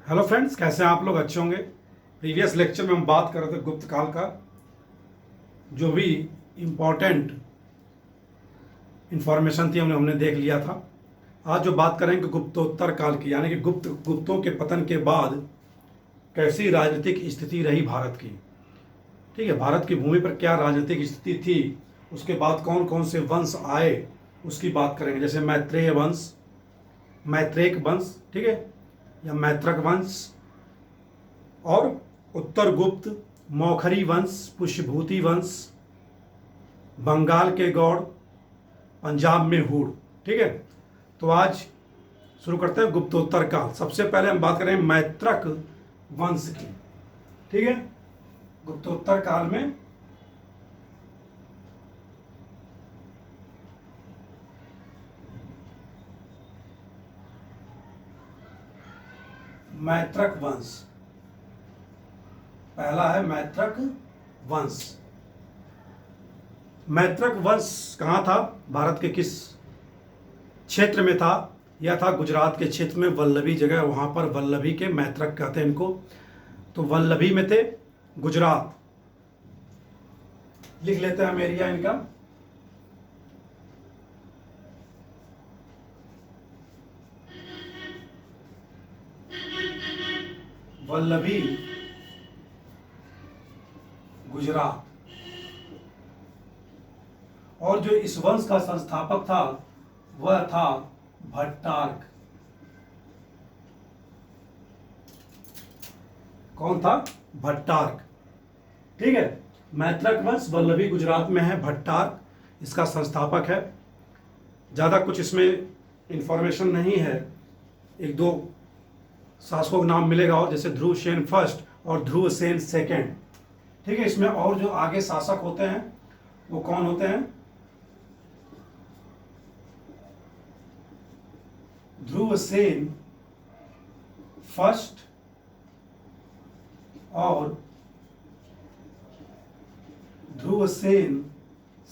Hello friends, कैसे हैं आप लोग? अच्छे होंगे। प्रीवियस लेक्चर में हम बात कर रहे थे गुप्त काल का, जो भी इम्पोर्टेंट इंफॉर्मेशन थी हमने देख लिया था। आज जो बात करेंगे गुप्तोत्तर काल की, यानी कि गुप्तों के पतन के बाद कैसी राजनीतिक स्थिति रही भारत की। ठीक है, भारत की भूमि पर क्या राजनीतिक स्थिति थी, उसके बाद कौन कौन से वंश आए, उसकी बात करेंगे। जैसे मैत्रेय वंश, मैत्रेक वंश, ठीक है, या मैत्रक वंश, और उत्तर गुप्त, मौखरी वंश, पुष्यभूति वंश, बंगाल के गौड़, पंजाब में हूण। ठीक है, तो आज शुरू करते हैं गुप्तोत्तर काल। सबसे पहले हम बात करें मैत्रक वंश की। ठीक है, गुप्तोत्तर काल में मैत्रक वंश, पहला है मैत्रक वंश। मैत्रक वंश कहाँ था, भारत के किस क्षेत्र में था? यह था गुजरात के क्षेत्र में, वल्लभी जगह, वहाँ पर वल्लभी के मैत्रक कहते हैं इनको। तो वल्लभी में थे, गुजरात। लिख लेते हैं हम एरिया इनका। वल्लभी, गुजरात। और जो इस वंश का संस्थापक था वह था भट्टार्क। कौन था? भट्टार्क। ठीक है, मैत्रक वंश वल्लभी गुजरात में है, भट्टार्क इसका संस्थापक है। ज़्यादा कुछ इसमें इंफॉर्मेशन नहीं है। एक दो शासकों का नाम मिलेगा, और जैसे ध्रुव सेन फर्स्ट और ध्रुव सेन सेकेंड। ठीक है, इसमें और जो आगे शासक होते हैं वो कौन होते हैं? ध्रुव सेन फर्स्ट और ध्रुव सेन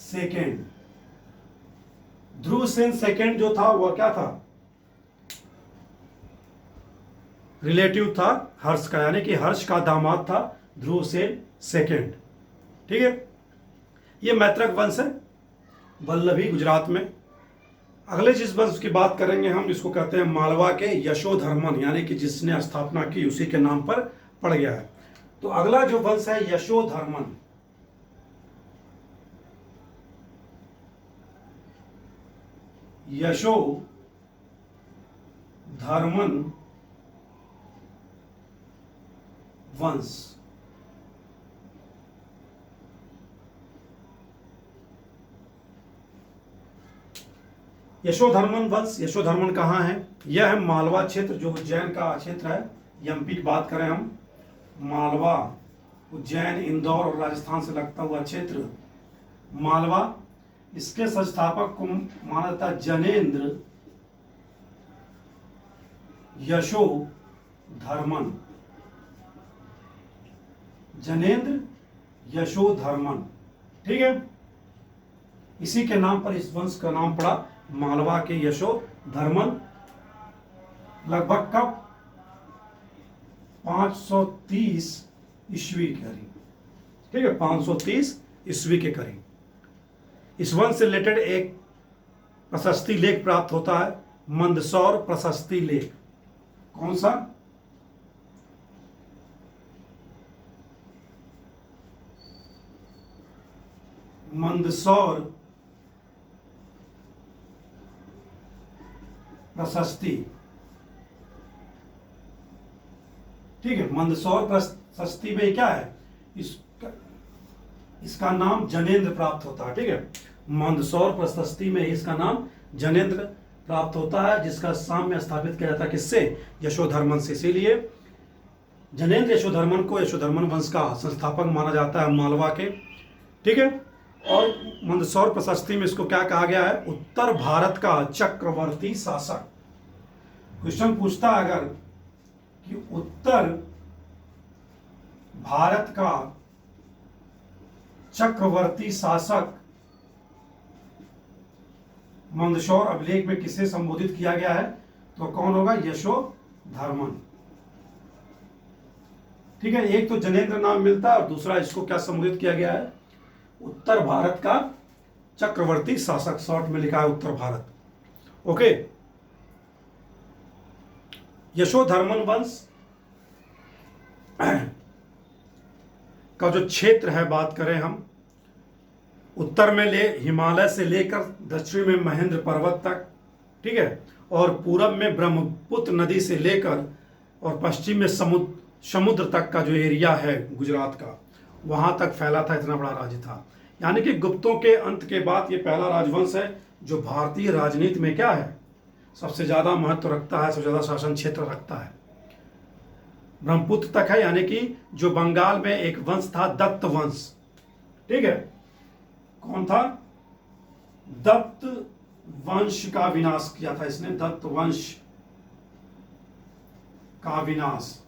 सेकेंड। ध्रुव सेन सेकेंड जो था वह क्या था? रिलेटिव था हर्ष का, यानी कि हर्ष का दामाद था ध्रुव सेन सेकेंड। ठीक है, ये मैत्रक वंश है, वल्लभी गुजरात में। अगले जिस वंश की बात करेंगे हम, इसको कहते हैं मालवा के यशोधर्मन, यानी कि जिसने स्थापना की उसी के नाम पर पड़ गया है। तो अगला जो वंश है यशोधर्मन। यशोधर्मन वंश। यशोधर्मन वंश, यशोधर्मन कहाँ है? यह है मालवा क्षेत्र, जो उज्जैन का क्षेत्र है। एमपी की बात करें हम, मालवा, उज्जैन, इंदौर और राजस्थान से लगता हुआ क्षेत्र मालवा। इसके संस्थापक को माना जाता है जनेंद्र यशोधर्मन। जनेंद्र यशोधर्मन। ठीक है, इसी के नाम पर इस वंश का नाम पड़ा, मालवा के यशोधर्मन। लगभग कब? 530 ईस्वी के करीब। ठीक है, 530 ईस्वी के करीब। इस वंश से रिलेटेड एक प्रशस्ति लेख प्राप्त होता है, मंदसौर प्रशस्ति लेख। कौन सा? मंदसौर प्रशस्ति। ठीक है, मंदसौर प्रशस्ति में क्या है? इसका नाम जनेंद्र प्राप्त होता है। ठीक है, मंदसौर प्रशस्ति में इसका नाम जनेंद्र प्राप्त होता है, जिसका साम्य स्थापित किया जाता है किससे? यशोधर्मन से। इसीलिए जनेंद्र यशोधर्मन को यशोधर्मन वंश का संस्थापक माना जाता है, मालवा के। ठीक है, और मंदसौर प्रशस्ति में इसको क्या कहा गया है? उत्तर भारत का चक्रवर्ती शासक। क्वेश्चन पूछता अगर कि उत्तर भारत का चक्रवर्ती शासक मंदसौर अभिलेख में किसे संबोधित किया गया है, तो कौन होगा? यशोधर्मन। ठीक है, एक तो जनेन्द्र नाम मिलता है और दूसरा इसको क्या संबोधित किया गया है, उत्तर भारत का चक्रवर्ती शासक, शॉर्ट में लिखा है उत्तर भारत। ओके, यशोधर्मन वंश का जो क्षेत्र है, बात करें हम, उत्तर में हिमालय से लेकर दक्षिण में महेंद्र पर्वत तक, ठीक है, और पूरब में ब्रह्मपुत्र नदी से लेकर और पश्चिम में समुद्र तक का जो एरिया है गुजरात का, वहां तक फैला था। इतना बड़ा राज्य था। यानी कि गुप्तों के अंत के बाद ये पहला राजवंश है जो भारतीय राजनीति में क्या है, सबसे ज्यादा महत्व रखता है, सबसे ज्यादा शासन क्षेत्र रखता है, ब्रह्मपुत्र तक है। यानी कि जो बंगाल में एक वंश था दत्त वंश, ठीक है, कौन था, दत्त वंश का विनाश किया था इसने, दत्त वंश का विनाश।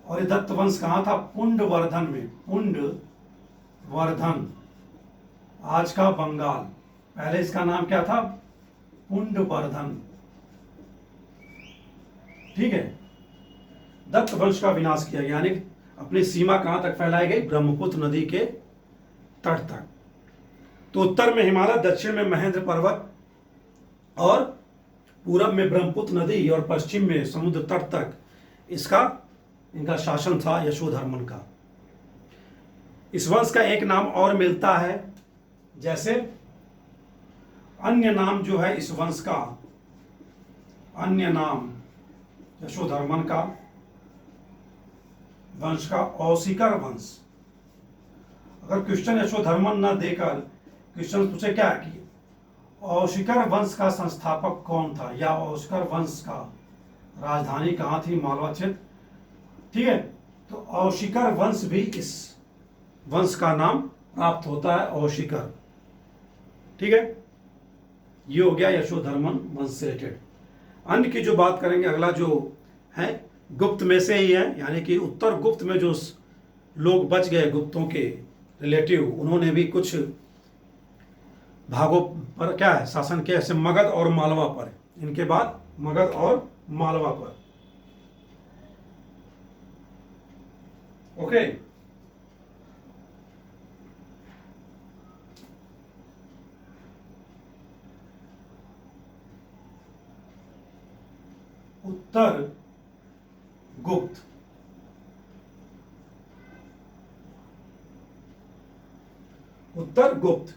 और ये दत्त वंश कहां था, पुंडवर्धन में, पुंडवर्धन, आज का बंगाल, पहले इसका नाम क्या था, पुंडवर्धन, ठीक है। दत्त वंश का विनाश किया गया, यानी अपनी सीमा कहां तक फैलाई गई, ब्रह्मपुत्र नदी के तट तक। तो उत्तर में हिमालय, दक्षिण में महेंद्र पर्वत और पूरब में ब्रह्मपुत्र नदी और पश्चिम में समुद्र तट तक इनका शासन था यशोधर्मन का। इस वंश का एक नाम और मिलता है, जैसे अन्य नाम जो है इस वंश का, अन्य नाम यशोधर्मन का वंश का औशिकर वंश। अगर क्वेश्चन यशोधर्मन न देकर क्वेश्चन पूछे क्या कि औशिकर वंश का संस्थापक कौन था, या औशिकर वंश का राजधानी कहां थी, मालवा क्षेत्र, ठीक है, तो औशिकर वंश भी इस वंश का नाम प्राप्त होता है, औशिकर, ठीक है। ये हो गया यशोधर्मन वंश से रिलेटेड। अन्य की जो बात करेंगे, अगला जो है गुप्त में से ही है, यानी कि उत्तर गुप्त में जो लोग बच गए गुप्तों के रिलेटिव, उन्होंने भी कुछ भागों पर क्या है शासन किया, जैसे मगध और मालवा पर, इनके बाद मगध और मालवा पर। ओके, उत्तर गुप्त, उत्तर गुप्त,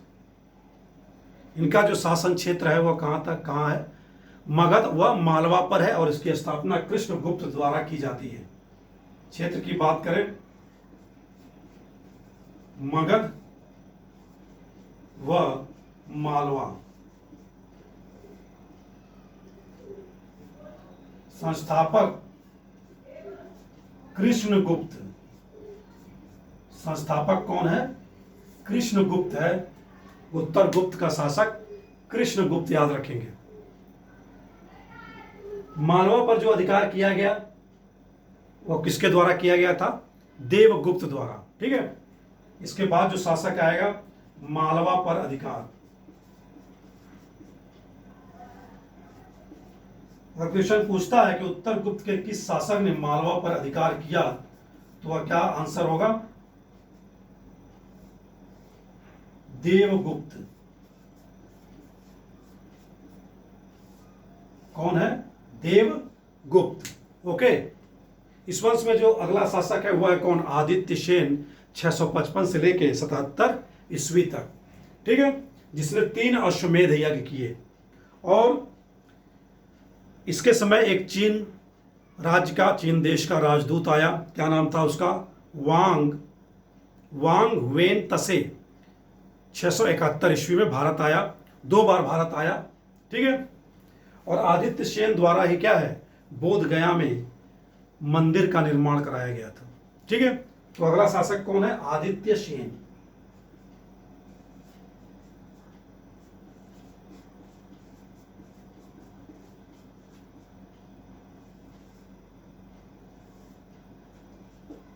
इनका जो शासन क्षेत्र है वह कहां है, मगध व मालवा पर है, और इसकी स्थापना कृष्णगुप्त द्वारा की जाती है। क्षेत्र की बात करें, मगध व मालवा, संस्थापक कृष्णगुप्त, संस्थापक कौन है, कृष्णगुप्त है। उत्तर गुप्त का शासक कृष्णगुप्त, याद रखेंगे। मालवा पर जो अधिकार किया गया वो किसके द्वारा किया गया था, देवगुप्त द्वारा, ठीक है। इसके बाद जो शासक आएगा, मालवा पर अधिकार। अगर क्वेश्चन पूछता है कि उत्तर गुप्त के किस शासक ने मालवा पर अधिकार किया, तो वह क्या आंसर होगा, देवगुप्त। कौन है, देवगुप्त। ओके, इस वंश में जो अगला शासक है वह है कौन, आदित्य सेन, 655 से लेके 77 ईस्वी तक, ठीक है, जिसने 3 अश्वमेध यज्ञ किए। और इसके समय एक चीन राज्य का, चीन देश का राजदूत आया, क्या नाम था उसका, वांग वेन तसे, 671 ईस्वी में भारत आया, 2 बार भारत आया, ठीक है। और आदित्य सेन द्वारा ही क्या है, बोध गया में मंदिर का निर्माण कराया गया था, ठीक है। तो अगला शासक कौन है, आदित्य सेन।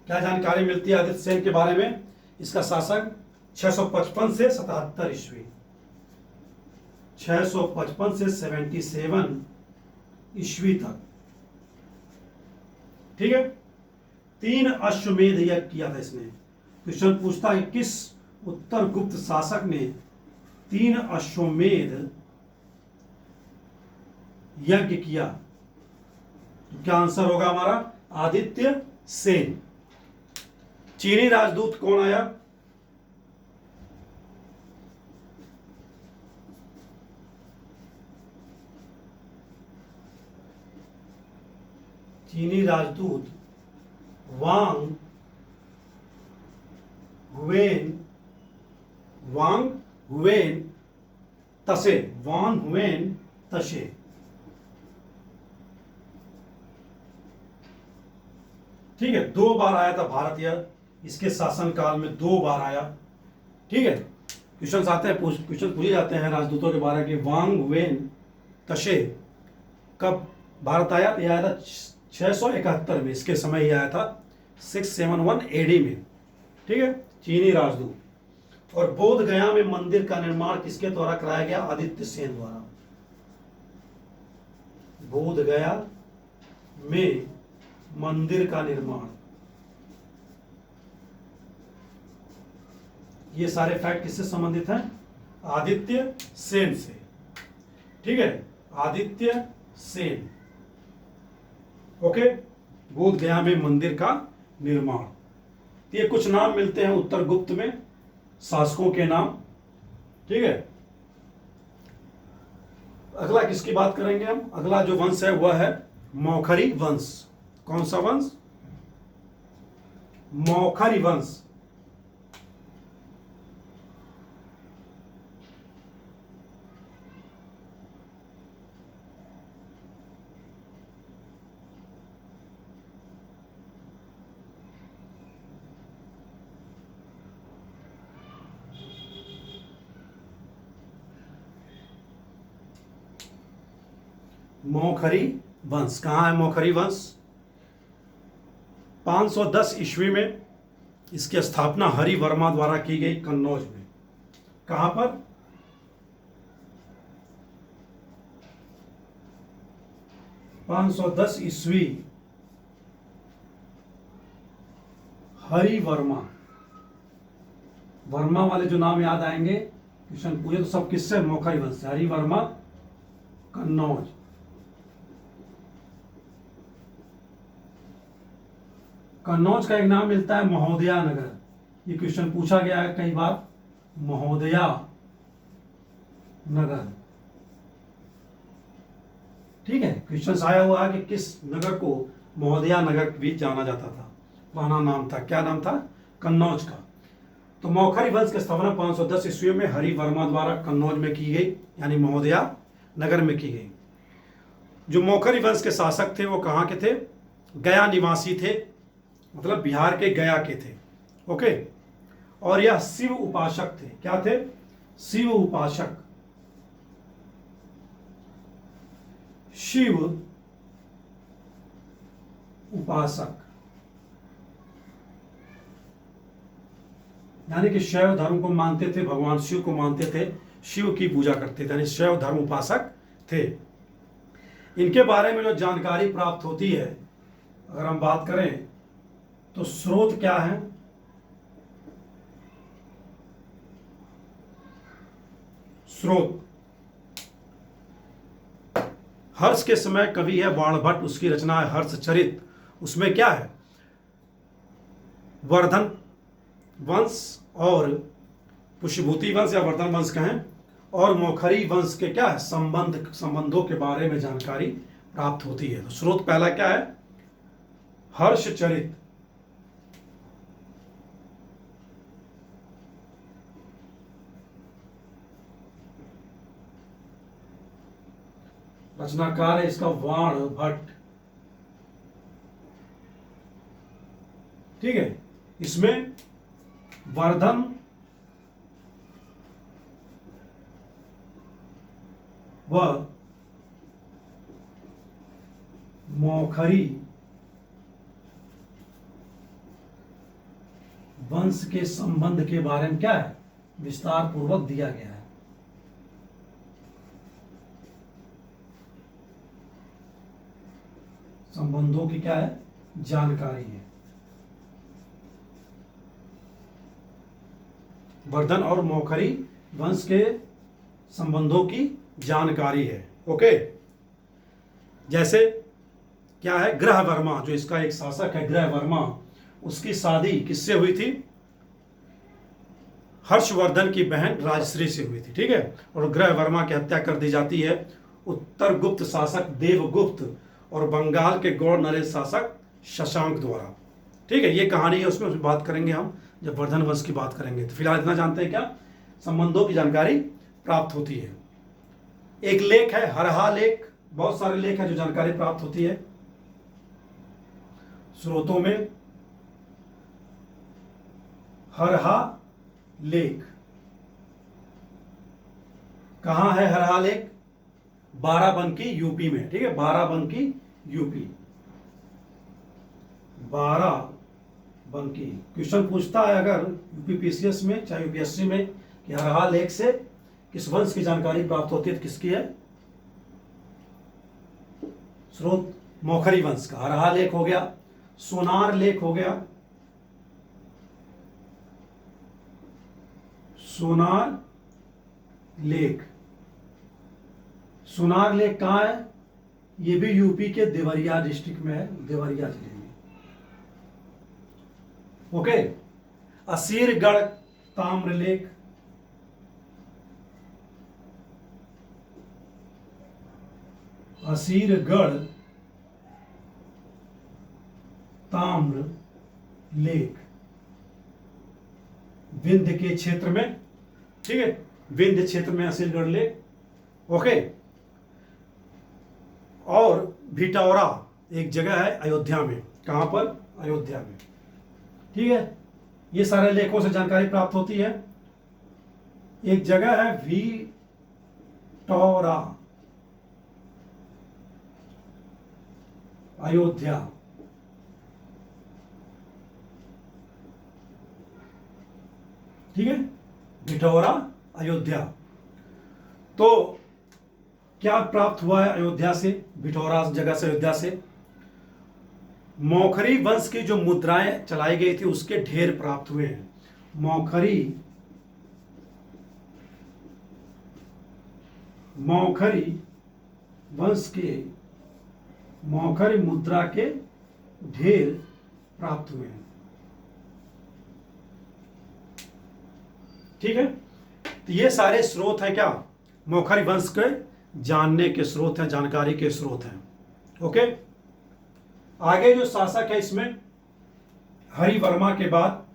क्या जानकारी मिलती है आदित्य सेन के बारे में, इसका शासक 655 से 77 ईस्वी, 655 से 77 ईस्वी तक। ठीक है, 3 अश्वमेध यज्ञ किया था इसने। क्वेश्चन पूछता है किस उत्तर गुप्त शासक ने 3 अश्वमेध यज्ञ किया? तो क्या आंसर होगा हमारा? आदित्य सेन। चीनी राजदूत कौन आया? चीनी राजदूत वांग हुएन तसे। वांग हुएन तसे। ठीक है, 2 बार आया था भारत, यह इसके शासनकाल में 2 बार आया। ठीक है, क्वेश्चन आते हैं, क्वेश्चन पूछे जाते हैं राजदूतों के बारे में। वांग हुएन तसे कब भारत आया? तो यह आया था 671 में, इसके समय यह आया था 671 एडी में। ठीक है, चीनी राजदूत। और बोध गया में मंदिर का निर्माण किसके द्वारा कराया गया? आदित्य सेन द्वारा। बोध गया में मंदिर का निर्माण, ये सारे फैक्ट किससे संबंधित हैं? आदित्य सेन से। ठीक है, आदित्य सेन। ओके, बोध गया में मंदिर का निर्माण। ये कुछ नाम मिलते हैं उत्तर गुप्त में शासकों के नाम। ठीक है, अगला किसकी बात करेंगे हम? अगला जो वंश है वह है मौखरी वंश। कौन सा वंश? मौखरी वंश। मौखरी वंश कहाँ है? मौखरी वंश 510 ईस्वी में इसकी स्थापना हरि वर्मा द्वारा की गई कन्नौज में। कहां पर? 510 ईस्वी हरि वर्मा। वर्मा वाले जो नाम याद आएंगे क्वेश्चन पूछे तो सब किससे? मौखरी वंश से। हरि वर्मा, कन्नौज। कन्नौज का एक नाम मिलता है महोदया नगर। ये क्वेश्चन पूछा गया है कई बार, महोदया नगर। ठीक है, क्वेश्चन आया हुआ है कि किस नगर को महोदया नगर भी जाना जाता था, पुराना नाम था। क्या नाम था? कन्नौज का। तो मौखरी वंश की स्थापना 510 ईस्वी में हरि वर्मा द्वारा कन्नौज में की गई, यानी महोदया नगर में की गई। जो मौखरी वंश के शासक थे वो कहाँ के थे? गया निवासी थे, मतलब बिहार के गया के थे। ओके, और यह शिव उपासक थे। क्या थे? शिव उपासक। शिव उपासक यानी कि शैव धर्म को मानते थे, भगवान शिव को मानते थे, शिव की पूजा करते थे, यानी शैव धर्म उपासक थे। इनके बारे में जो जानकारी प्राप्त होती है, अगर हम बात करें तो स्रोत क्या है? स्रोत हर्ष के समय कवि है बाणभट्ट, उसकी रचना है हर्षचरित। उसमें क्या है? वर्धन वंश और पुष्यभूति वंश या वर्धन वंश कहें, और मौखरी वंश के क्या है? संबंधों के बारे में जानकारी प्राप्त होती है। तो स्रोत पहला क्या है? हर्षचरित। रचनाकार है इसका बाणभट्ट। ठीक है, इसमें वर्धन व मौखरी वंश के संबंध के बारे में क्या है? विस्तार पूर्वक दिया गया है। संबंधों की क्या है, जानकारी है। वर्धन और मौखरी वंश के संबंधों की जानकारी है। ओके, जैसे क्या है, ग्रह वर्मा जो इसका एक शासक है, ग्रह वर्मा, उसकी शादी किससे हुई थी, हर्षवर्धन की बहन राजश्री से हुई थी। ठीक है, और ग्रह वर्मा की हत्या कर दी जाती है उत्तर गुप्त शासक देवगुप्त और बंगाल के गौड़ नरेश शासक शशांक द्वारा। ठीक है, ये कहानी है, उसमें बात करेंगे हम जब वर्धन वंश की बात करेंगे। तो फिलहाल इतना जानते हैं क्या, संबंधों की जानकारी प्राप्त होती है। एक लेख है हरहा लेख, बहुत सारे लेख है जो जानकारी प्राप्त होती है स्रोतों में। हरहा लेख कहां है, हरहा लेख बाराबंकी यूपी में। ठीक है, बाराबंकी यूपी, बाराबंकी। क्वेश्चन पूछता है अगर यूपीपीसीएस में चाहे यूपीएससी में कि हरहा लेख से किस वंश की जानकारी प्राप्त होती है, तो किसकी है, स्रोत मौखरी वंश का। हरहा लेख हो गया, सोनार लेख हो गया, सोनार लेख। सोनार लेख कहां है, ये भी यूपी के देवरिया डिस्ट्रिक्ट में है, देवरिया जिले में। ओके, असीरगढ़ ताम्रलेख, असीरगढ़ ताम्र लेख विंध्य के क्षेत्र में। ठीक है, विंध्य क्षेत्र में असीरगढ़ लेख। ओके, और भिटौरा एक जगह है अयोध्या में, कहां पर, अयोध्या में। ठीक है, ये सारे लेखों से जानकारी प्राप्त होती है। एक जगह है भिटौरा अयोध्या। ठीक है, भिटौरा अयोध्या। तो क्या प्राप्त हुआ है अयोध्या से, भिटौरा जगह से, अयोध्या से मौखरी वंश की जो मुद्राएं चलाई गई थी उसके ढेर प्राप्त हुए हैं। मौखरी वंश के मौखरी मुद्रा के ढेर प्राप्त हुए हैं। ठीक है, तो ये सारे स्रोत हैं क्या, मौखरी वंश के जानने के स्रोत हैं, जानकारी के स्रोत हैं। ओके, आगे जो शासक है इसमें हरिवर्मा के बाद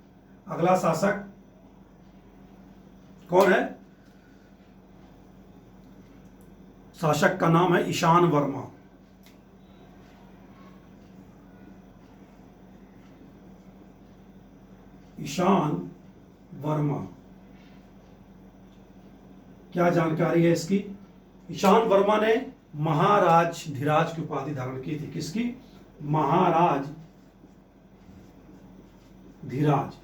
अगला शासक कौन है, शासक का नाम है ईशान वर्मा। ईशान वर्मा, क्या जानकारी है इसकी, ईशान वर्मा ने महाराज धीराज की उपाधि धारण की थी। किसकी, महाराज धीराज।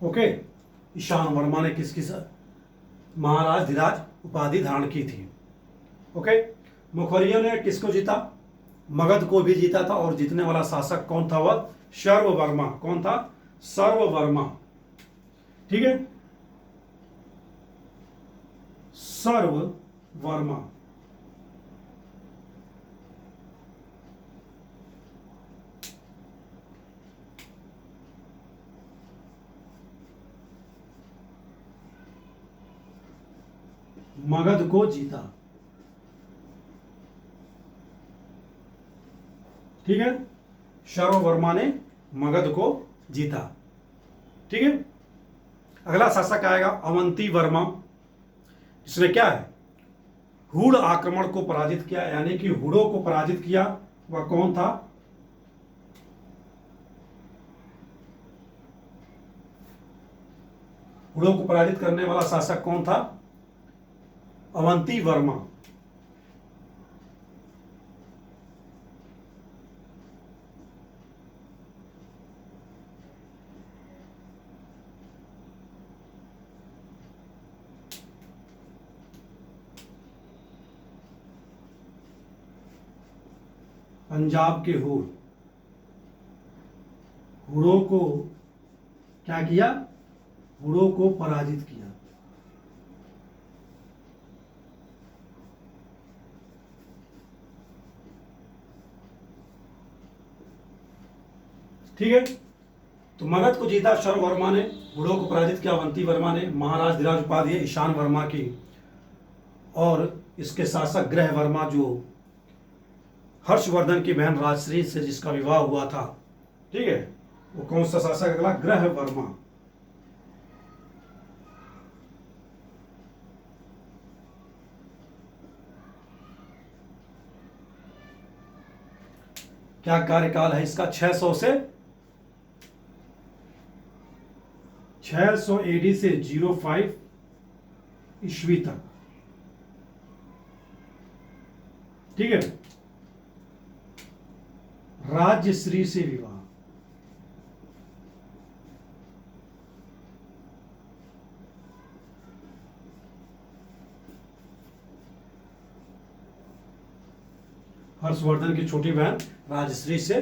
ओके, ईशान वर्मा ने किसकी महाराज धीराज उपाधि धारण की थी। ओके, मुखरियों ने किसको जीता, मगध को भी जीता था, और जीतने वाला शासक कौन था, वह सर्ववर्मा। कौन था, सर्ववर्मा। ठीक है, सर्ववर्मा। मगध को जीता। ठीक है, सर्ववर्मा ने मगध को जीता। ठीक है, अगला शासक आएगा अवंती वर्मा। इसने क्या है, हुड़ आक्रमण को पराजित किया, यानी कि हुड़ों को पराजित किया। वह कौन था, हुड़ों को पराजित करने वाला शासक कौन था, अवंती वर्मा। पंजाब के हुड़ों को क्या किया? हुड़ों को पराजित किया। ठीक है, तो मगध को जीता शर्व वर्मा ने, हुड़ों को पराजित किया अवंती वर्मा ने, महाराज धीराज उपाधि है ईशान वर्मा की, और इसके शासक ग्रह वर्मा जो हर्षवर्धन की बहन राजश्री से जिसका विवाह हुआ था, ठीक है, वो कौन सा शासक अगला? ग्रह वर्मा। क्या कार्यकाल है इसका? 600 एडी से 05 ईस्वी तक। ठीक है, राज्यश्री से विवाह। हर्षवर्धन की छोटी बहन राजश्री से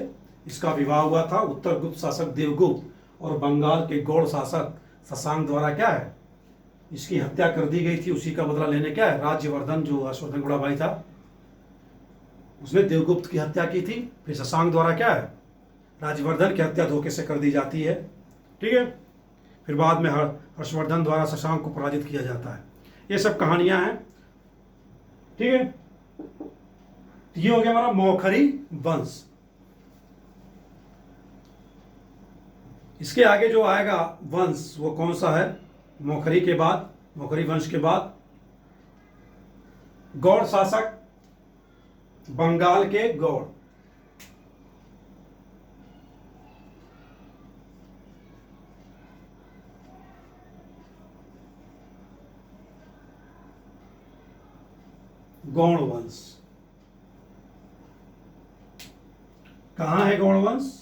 इसका विवाह हुआ था। उत्तर गुप्त शासक देवगुप्त और बंगाल के गौड़ शासक शशांक द्वारा क्या है, इसकी हत्या कर दी गई थी। उसी का बदला लेने क्या है, राज्यवर्धन जो हर्षवर्धन बड़ा भाई था उसने देवगुप्त की हत्या की थी। फिर शशांक द्वारा क्या है, राज्यवर्धन की हत्या धोखे से कर दी जाती है। ठीक है, फिर बाद में हर्षवर्धन द्वारा शशांक को पराजित किया जाता है। ये सब कहानियां हैं। ठीक है, ये हो गया हमारा मौखरी वंश। इसके आगे जो आएगा वंश वो कौन सा है? मौखरी के बाद, मौखरी वंश के बाद गौड़ शासक, बंगाल के गौड़। गौड़ वंश कहाँ है? गौड़ वंश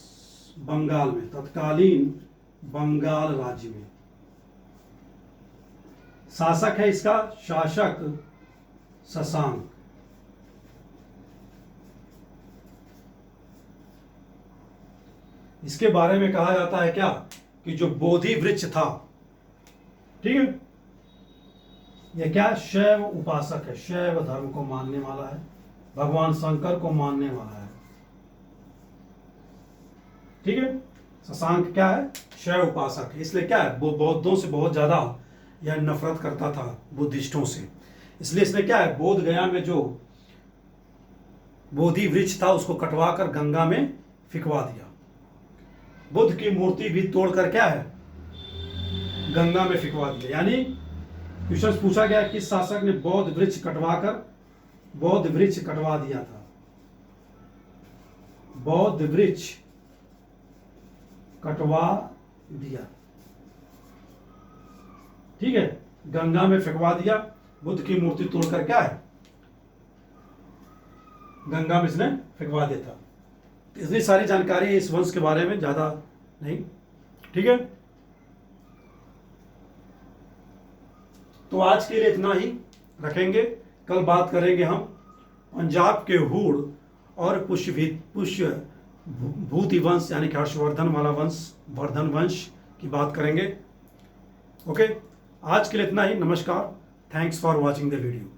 बंगाल में, तत्कालीन बंगाल राज्य में। शासक है इसका शासक शशांक। इसके बारे में कहा जाता है क्या कि जो बोधि वृक्ष था, ठीक है, यह क्या, शैव उपासक है, शैव धर्म को मानने वाला है, भगवान शंकर को मानने वाला है। ठीक है, शशांक क्या है, शैव उपासक है। इसलिए क्या है, वो बौद्धों से बहुत ज्यादा यह नफरत करता था, बुद्धिस्टों से। इसलिए इसने क्या है, बोध गया में जो बोधि वृक्ष था उसको कटवाकर गंगा में फिकवा दिया। बुद्ध की मूर्ति भी तोड़कर क्या है, गंगा में फिकवा दिया। यानी क्वेश्चन पूछा गया किस शासक ने बौद्ध वृक्ष कटवा दिया था? बौद्ध वृक्ष कटवा दिया। ठीक है, गंगा में फिकवा दिया। बुद्ध की मूर्ति तोड़कर क्या है, गंगा में इसने फिकवा दिया था। इतनी सारी जानकारी है इस वंश के बारे में, ज्यादा नहीं। ठीक है, तो आज के लिए इतना ही रखेंगे। कल बात करेंगे हम पंजाब के हूड़ और पुष्य भूति वंश यानी कि हर्षवर्धन वाला वंश, वर्धन वंश की बात करेंगे। ओके, आज के लिए इतना ही। नमस्कार, thanks for watching the video.